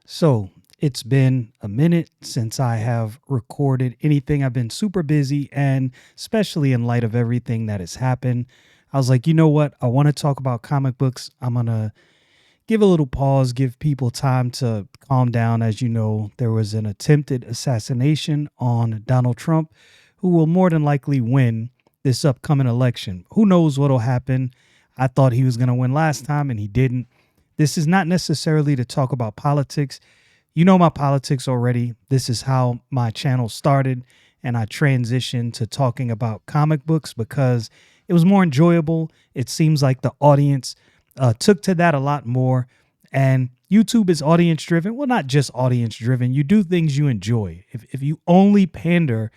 So it's been a minute since I have recorded anything. I've been super busy, and especially in light of everything that has happened, I was like, you know what? I want to talk about comic books. I'm going to give a little pause, give people time to calm down. As you know, there was an attempted assassination on Donald Trump, who will more than likely win this upcoming election. Who knows what'll happen? I thought he was going to win last time, and he didn't. This is not necessarily to talk about politics. You know my politics already. This is how my channel started, and I transitioned to talking about comic books because it was more enjoyable. It seems like the audience took to that a lot more. And YouTube is audience driven. Well, not just audience driven. You do things you enjoy. If you only pander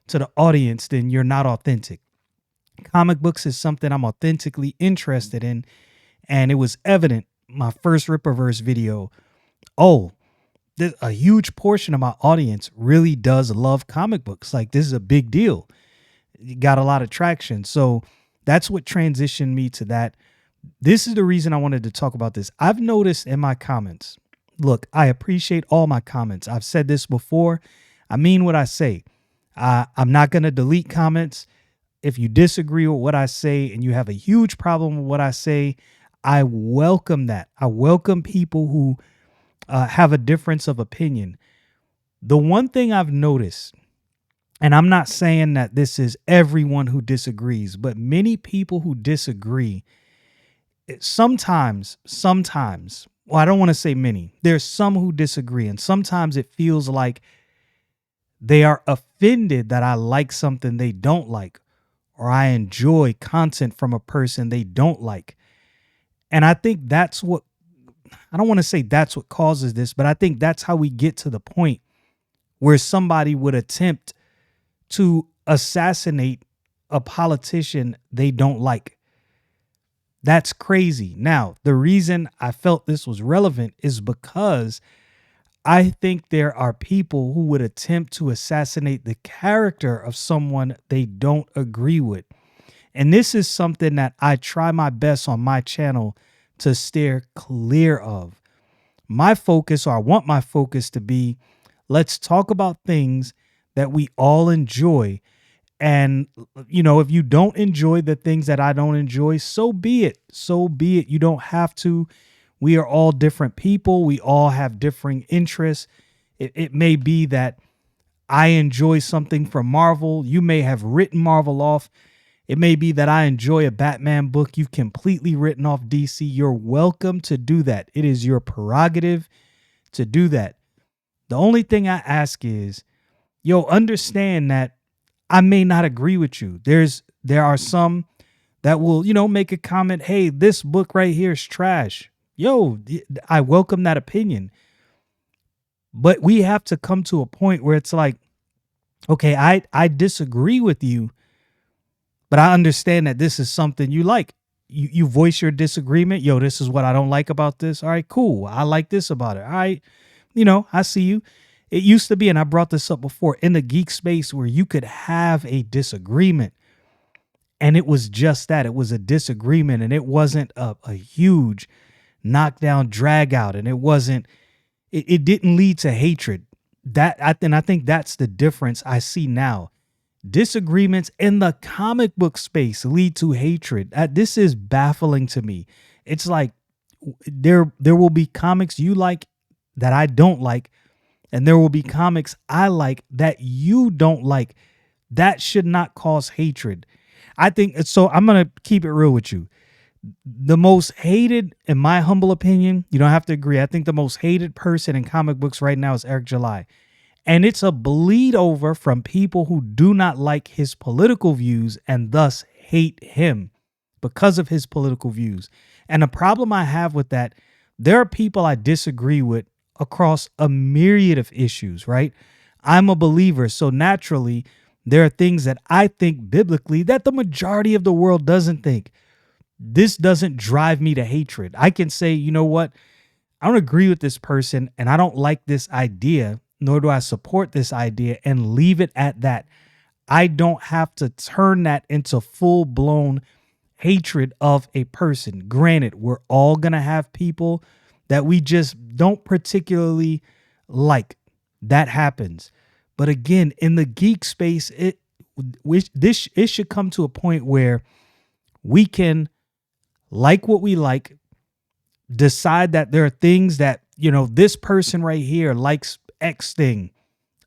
to the audience, then you're not authentic. Comic books is something I'm authentically interested in. And it was evident my first Ripperverse video. Oh, a huge portion of my audience really does love comic books. Like, this is a big deal. You got a lot of traction. So that's what transitioned me to that. This is the reason I wanted to talk about this. I've noticed in my comments, look, I appreciate all my comments. I've said this before. I mean what I say. I'm not going to delete comments. If you disagree with what I say and you have a huge problem with what I say, I welcome that. I welcome people who have a difference of opinion. The one thing I've noticed, and I'm not saying that this is everyone who disagrees, but many people who disagree, sometimes, well, I don't want to say many, there's some who disagree, and sometimes it feels like they are offended that I like something they don't like, or I enjoy content from a person they don't like. And I think that's what, I don't want to say that's what causes this, but I think that's how we get to the point where somebody would attempt to assassinate a politician they don't like. That's crazy. Now, the reason I felt this was relevant is because I think there are people who would attempt to assassinate the character of someone they don't agree with. And this is something that I try my best on my channel to steer clear of. My focus, or I want my focus to be, let's talk about things that we all enjoy. And, if you don't enjoy the things that I don't enjoy, so be it. So be it. You don't have to. We are all different people. We all have differing interests. It may be that I enjoy something from Marvel. You may have written Marvel off. It may be that I enjoy a Batman book. You've completely written off DC. You're welcome to do that. It is your prerogative to do that. The only thing I ask is, understand that I may not agree with you. There are some that will, make a comment, hey, this book right here is trash. I welcome that opinion. But we have to come to a point where it's like, okay, I disagree with you, but I understand that this is something you like. You voice your disagreement. This is what I don't like about this. All right, cool. I like this about it. All right. I see you. It used to be, and I brought this up before, in the geek space where you could have a disagreement. And it was just that. It was a disagreement, and it wasn't a huge knockdown, drag out. And it didn't lead to hatred. And I think that's the difference I see now. Disagreements in the comic book space lead to hatred. This is baffling to me. It's like there will be comics you like that I don't like, and there will be comics I like that you don't like. That should not cause hatred. I think so. I'm going to keep it real with you. The most hated, in my humble opinion, you don't have to agree, I think the most hated person in comic books right now is Eric July. And it's a bleed over from people who do not like his political views and thus hate him because of his political views. And the problem I have with that, there are people I disagree with across a myriad of issues, right? I'm a believer. So naturally, there are things that I think biblically that the majority of the world doesn't think. This doesn't drive me to hatred. I can say, you know what? I don't agree with this person and I don't like this idea, nor do I support this idea, and leave it at that. I don't have to turn that into full-blown hatred of a person. Granted, we're all going to have people that we just don't particularly like. That happens. But again, in the geek space, it should come to a point where we can like what we like, decide that there are things that, this person right here likes X thing.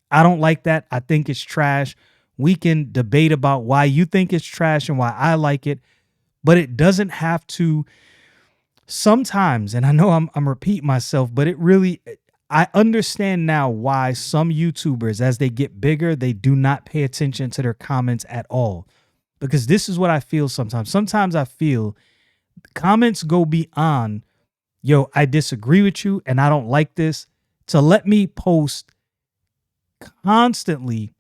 I don't like that. I think it's trash. We can debate about why you think it's trash and why I like it, but it doesn't have to sometimes. And I know I'm repeating myself, but I understand now why some YouTubers, as they get bigger, they do not pay attention to their comments at all. Because this is what I feel sometimes. Sometimes I feel comments go beyond, yo, I disagree with you and I don't like this, to let me post constantly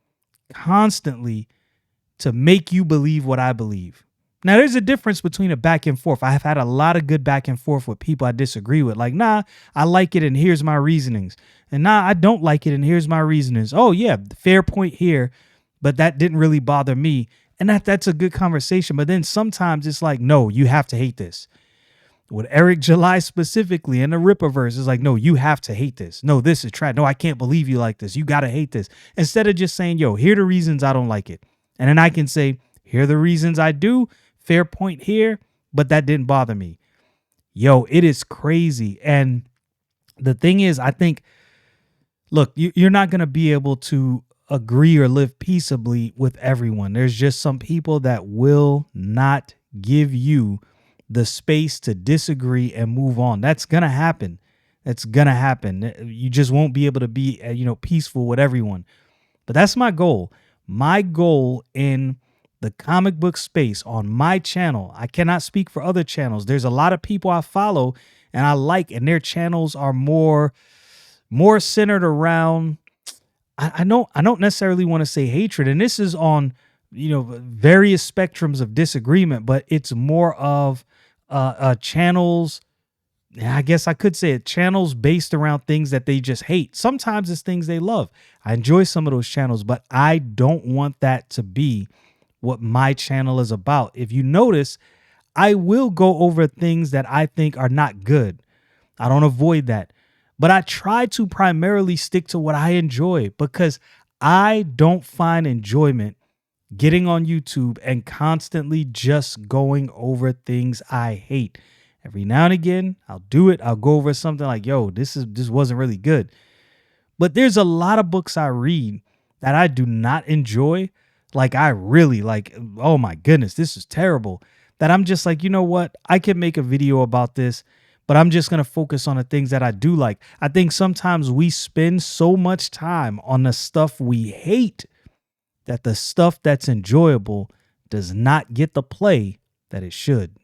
to make you believe what I believe. Now, there's a difference between a back and forth. I have had a lot of good back and forth with people I disagree with. Like, nah, I like it and here's my reasonings. And nah, I don't like it and here's my reasonings. Oh, yeah, fair point here, but that didn't really bother me. And that's a good conversation. But then sometimes it's like, no, you have to hate this. With Eric July specifically in the Rippaverse, is like, no, you have to hate this. No, this is trash. No, I can't believe you like this. You got to hate this. Instead of just saying, yo, here are the reasons I don't like it. And then I can say, here are the reasons I do. Fair point here, but that didn't bother me. Yo, it is crazy. And the thing is, I think, look, you're not going to be able to agree or live peaceably with everyone. There's just some people that will not give you the space to disagree and move on. That's going to happen. That's going to happen. You just won't be able to be, peaceful with everyone. But that's my goal. My goal in the comic book space on my channel. I cannot speak for other channels. There's a lot of people I follow and I like, and their channels are more centered around, I don't necessarily want to say hatred. And this is on, various spectrums of disagreement, but it's more of channels. I guess I could say it, channels based around things that they just hate. Sometimes it's things they love. I enjoy some of those channels, but I don't want that to be what my channel is about. If you notice, I will go over things that I think are not good. I don't avoid that, but I try to primarily stick to what I enjoy, because I don't find enjoyment getting on YouTube and constantly just going over things I hate. Every now and again, I'll do it. I'll go over something like, yo, this wasn't really good. But there's a lot of books I read that I do not enjoy. Like, I really like, oh my goodness, this is terrible. That I'm just like, you know what? I can make a video about this, but I'm just going to focus on the things that I do like. I think sometimes we spend so much time on the stuff we hate that the stuff that's enjoyable does not get the play that it should.